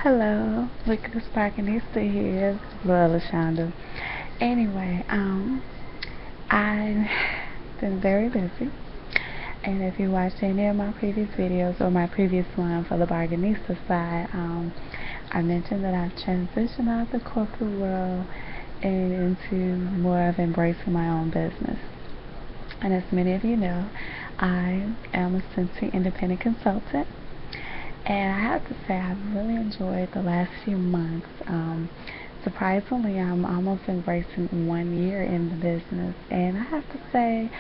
Hello, look at the Sparkinista here, Velata. Anyway, I've been very busy, and if you watched any of my previous videos or my previous one for the Bargainista side, I mentioned that I've transitioned out of the corporate world and into more of embracing my own business. And as many of you know, I am a Scentsy independent consultant. And I have to say, I've really enjoyed the last few months. Surprisingly, I'm almost embracing 1 year in the business, and I have to say,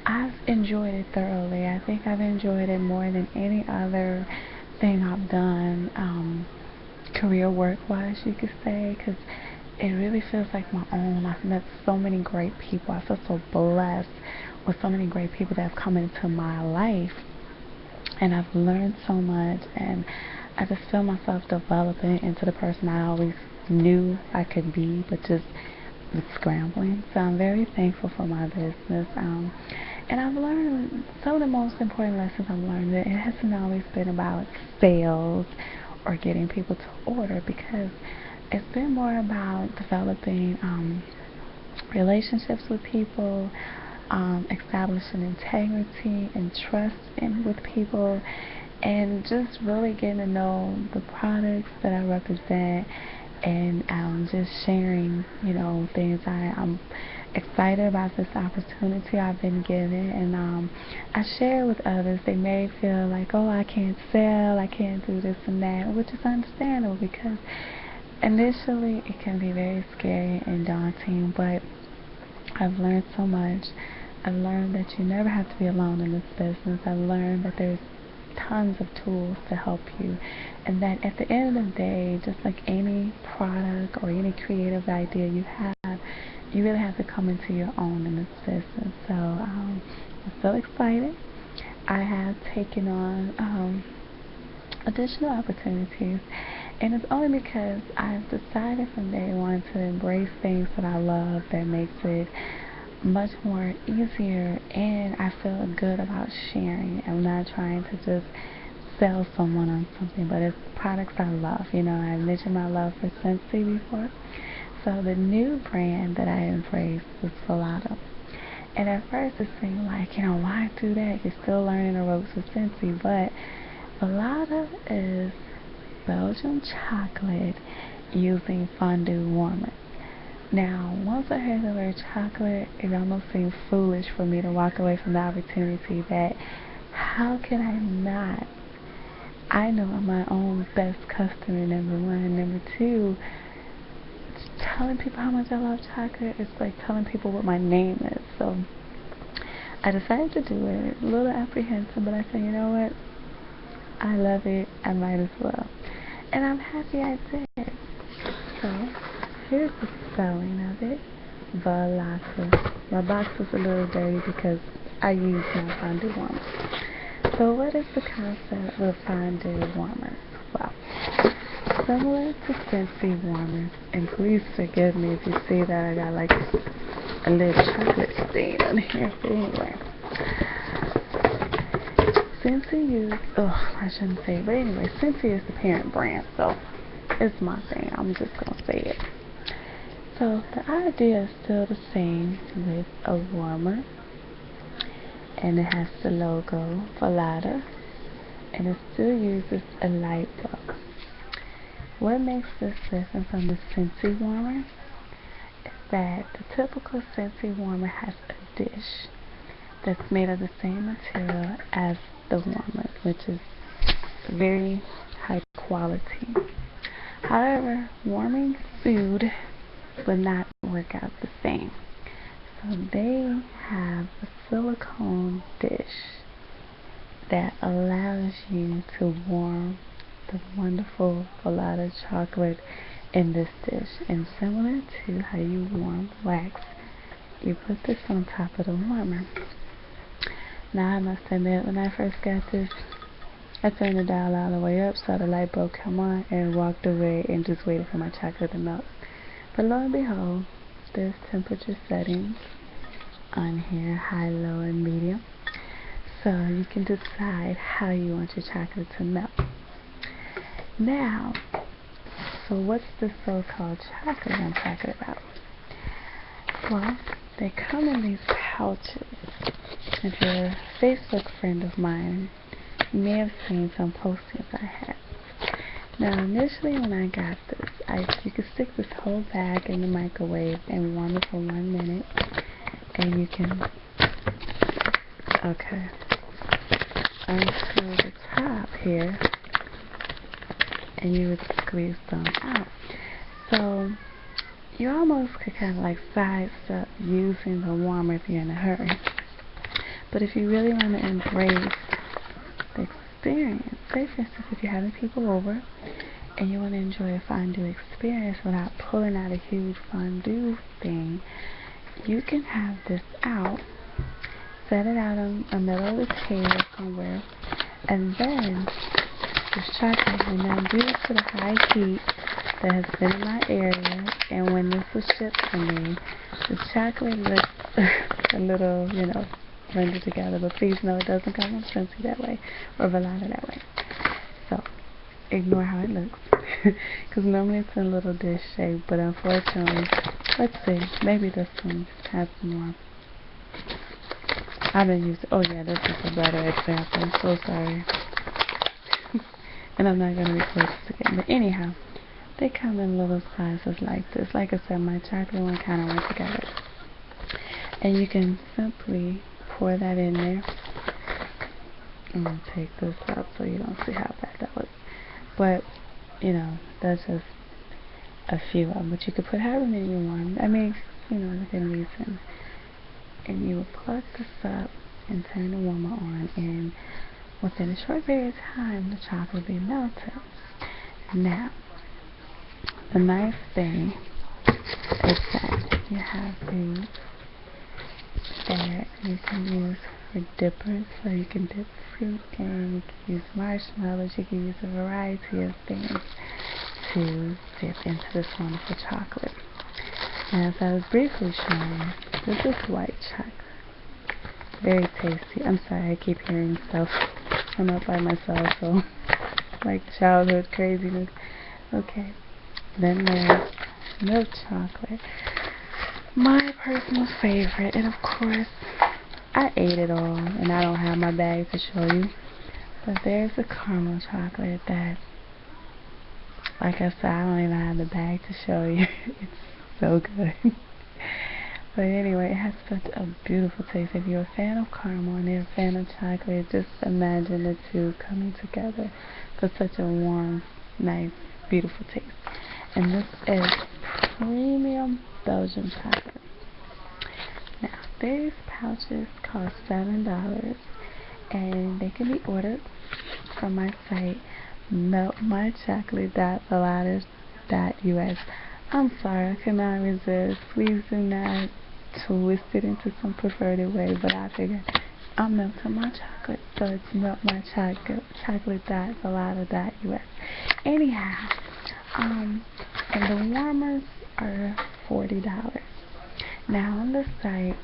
I've enjoyed it thoroughly. I think I've enjoyed it more than any other thing I've done, career work-wise, you could say, because it really feels like my own. I've met so many great people. I feel so blessed with so many great people that have come into my life, and I've learned so much, and I just feel myself developing into the person I always knew I could be, but just was scrambling. So I'm very thankful for my business, and I've learned some of the most important lessons I've learned. That it hasn't always been about sales or getting people to order, because it's been more about developing relationships with people, establishing integrity and trust with people, and just really getting to know the products that I represent, and just sharing, things. I'm excited about this opportunity I've been given, and I share with others. They may feel like, oh, I can't sell, I can't do this and that, which is understandable, because initially it can be very scary and daunting, but I've learned so much. I've learned that you never have to be alone in this business. I've learned that there's tons of tools to help you, and that at the end of the day, just like any product or any creative idea you have, you really have to come into your own in this business. So I'm so excited. I have taken on additional opportunities, and it's only because I've decided from day one to embrace things that I love, that makes it much more easier, and I feel good about sharing. I'm not trying to just sell someone on something, but it's products I love. I mentioned my love for Scentsy before, so the new brand that I embraced was Velata. And at first it seemed like, why do that? You're still learning the ropes with Scentsy, but Velata is Belgian chocolate using fondue warmers. Now, once I heard the word chocolate, it almost seemed foolish for me to walk away from the opportunity. That how can I not? I know I'm my own best customer, number one. Number two, telling people how much I love chocolate is like telling people what my name is. So I decided to do it. A little apprehensive, but I said, you know what? I love it. I might as well. And I'm happy I did. So here's the spelling of it. Velata. My box is a little dirty because I use my fondue warmers. So what is the concept of fondue warmers? Well, similar to Scentsy warmers, and please forgive me if you see that I got like a little chocolate stain on here, but anyway. Scentsy I shouldn't say it, but anyway, Scentsy is the parent brand, so it's my thing. I'm just gonna say it. So the idea is still the same with a warmer, and it has the logo Velata, and it still uses a light bulb. What makes this different from the Scentsy warmer is that the typical Scentsy warmer has a dish that's made of the same material as the warmer, which is very high quality. However, warming food would not work out the same. So they have a silicone dish that allows you to warm the wonderful Velata chocolate in this dish. And similar to how you warm wax, you put this on top of the warmer. Now I must admit, when I first got this, I turned the dial all the way up, saw the light bulb come on, and walked away and just waited for my chocolate to melt. But lo and behold, there's temperature settings on here, high, low, and medium. So you can decide how you want your chocolate to melt. Now, So what's this so-called chocolate I'm talking about? Well, they come in these pouches. If you're a Facebook friend of mine, you may have seen some postings I had. Now, initially when I got this, you could stick this whole bag in the microwave and warm it for 1 minute, and you can, unscrew the top here, and you would squeeze them out. So you almost could kind of like sidestep using the warmer if you're in a hurry. But if you really want to embrace the experience, say for instance if you're having people over and you want to enjoy a fondue experience without pulling out a huge fondue thing, you can have this out, set it out in the middle of the table somewhere, and then this chocolate, and now due to the high heat that has been in my area, and when this was shipped to me, the chocolate looks a little, blended together, but please know it doesn't come from Scentsy that way, or Velata that way. So, ignore how it looks, because normally it's in a little dish shape, but unfortunately, let's see, maybe this one has more. I've been using, oh yeah, this is a better example, I'm so sorry. And I'm not going to record this again, but anyhow, they come in little sizes like this. Like I said, my chocolate one kind of went together. And you can simply pour that in there. I'm going to take this out so you don't see how bad that looks. But, that's just a few of them. But you could put however many you want. I mean, within reason. And you would plug this up and turn the warmer on. And within a short period of time, the chocolate will be melted. Now, the nice thing is that you have these that you can use for dippers, so you can dip fruit in, you can use marshmallows, you can use a variety of things to dip into this wonderful chocolate. And as I was briefly showing, this is white chocolate. Very tasty. I'm sorry, I keep hearing stuff. I'm not by myself, so like childhood craziness. Okay. Then there's milk chocolate. My personal favorite, and of course, I ate it all, and I don't have my bag to show you. But there's the caramel chocolate that, like I said, I don't even have the bag to show you. It's so good. But anyway, it has such a beautiful taste. If you're a fan of caramel and you're a fan of chocolate, just imagine the two coming together for such a warm, nice, beautiful taste. And this is premium Belgian chocolate. Now, these pouches cost $7, and they can be ordered from my site, meltmychocolate.velata.us. I'm sorry, I cannot resist. Please do not twist it into some perverted way, but I figured I'm melting my chocolate, so it's meltmychocolate.velata.us. Anyhow, and the warmers are $40. Now on the site,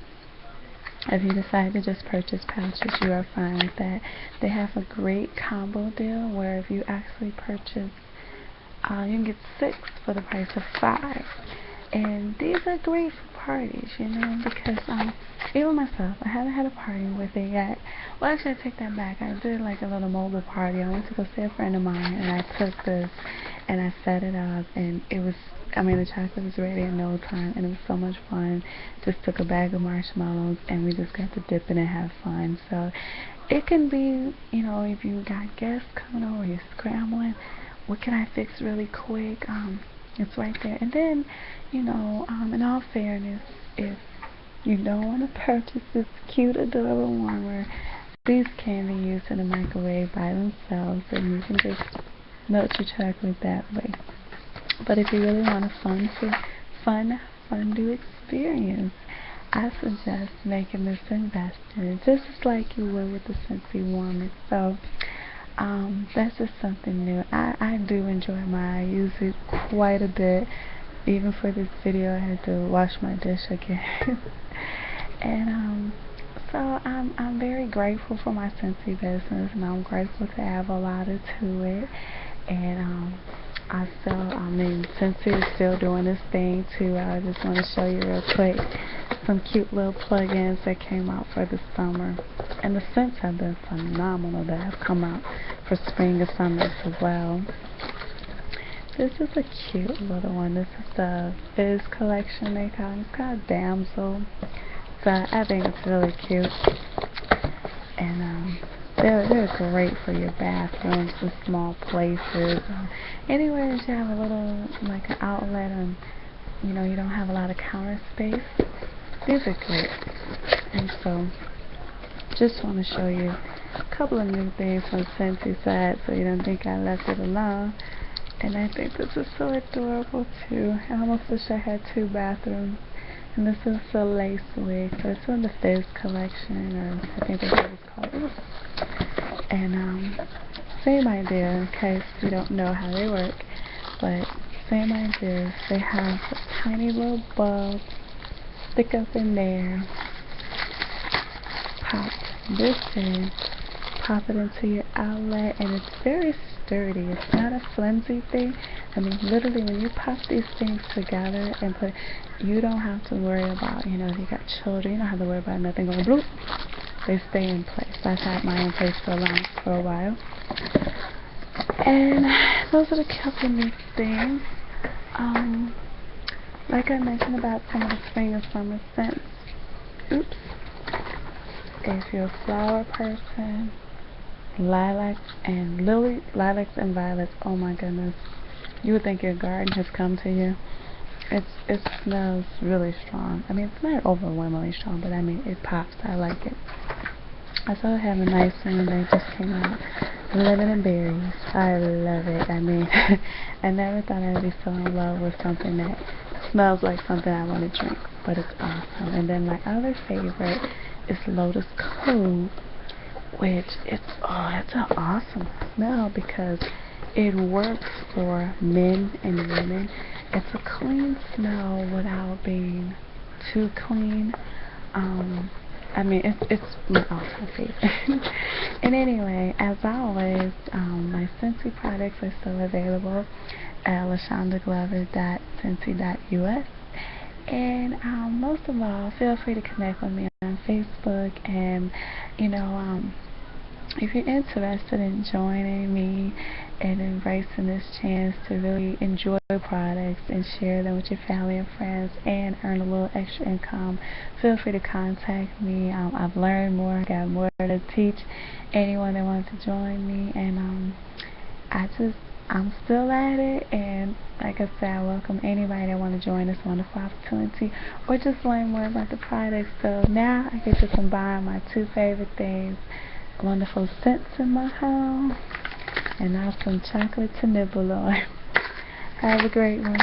if you decide to just purchase pouches, you are fine with that. They have a great combo deal where if you actually purchase, you can get 6 for the price of 5. And these are great for parties, because even myself, I haven't had a party with it yet. Well, actually, I take that back. I did like a little mobile party. I went to go see a friend of mine, and I took this and I set it up, and it was, the chocolate was ready in no time, and it was so much fun. Just took a bag of marshmallows, and we just got to dip in and have fun. So it can be, if you got guests coming over, you're scrambling, what can I fix really quick? It's right there. And then, in all fairness, if you don't want to purchase this cute, adorable warmer, these can be used in the microwave by themselves, and you can just melt your chocolate that way. But if you really want a fun fondue experience, I suggest making this investment, just like you would with the Scentsy warmer. So, that's just something new. I do enjoy mine. I use it quite a bit. Even for this video, I had to wash my dish again. And so I'm very grateful for my Scentsy business, and I'm grateful to add Velata to it. And Scentsy is still doing this thing too. I just want to show you real quick some cute little plugins that came out for the summer. And the scents have been phenomenal that have come out for spring and summer as well. This is a cute little one. This is the Fizz collection they call it. It's called Damsel. So I think it's really cute. And they're great for your bathrooms and small places. Anywhere that you have a little, like an outlet and, you know, you don't have a lot of counter space. These are great. And so, just want to show you a couple of new things from Scentsy side so you don't think I left it alone. And I think this is so adorable too. I almost wish I had 2 bathrooms. And this is a lace wig. So it's from the Fizz collection, or I think that's what it's called. And same idea in case you don't know how they work. But same idea. They have a tiny little bulb. Stick up in there. Pop this in. Pop it into your outlet, and it's very sturdy. It's not a flimsy thing. I mean, literally, when you pop these things together and put, you don't have to worry about, you know, if you got children, you don't have to worry about nothing going bloop. They stay in place. I've had mine in place for a while. And those are the couple of new things. Like I mentioned about some of the spring and summer scents. Oops. If you're a flower person, lilacs and violets, oh my goodness, you would think your garden has come to you. It smells really strong. I mean, it's not overwhelmingly strong, but I mean, it pops. I like it. I also have a nice one that just came out, lemon and berries. I love it. I mean, I never thought I'd be so in love with something that smells like something I want to drink, but it's awesome. And then my other favorite is Lotus Cove, which it's an awesome smell because it works for men and women. It's a clean smell without being too clean. I mean, it's my awesome favorite. And anyway, as always, my Scentsy products are still available at lashondaglover.scentsy.us. And most of all, feel free to connect with me on Facebook. And you know, if you're interested in joining me and embracing this chance to really enjoy products and share them with your family and friends and earn a little extra income, feel free to contact me. I've learned more, I got more to teach anyone that wants to join me, and I'm still at it. And like I said, I welcome anybody that want to join this wonderful opportunity or just learn more about the products. So now I get to combine my 2 favorite things: wonderful scents in my home, and now some chocolate to nibble on. Have a great one.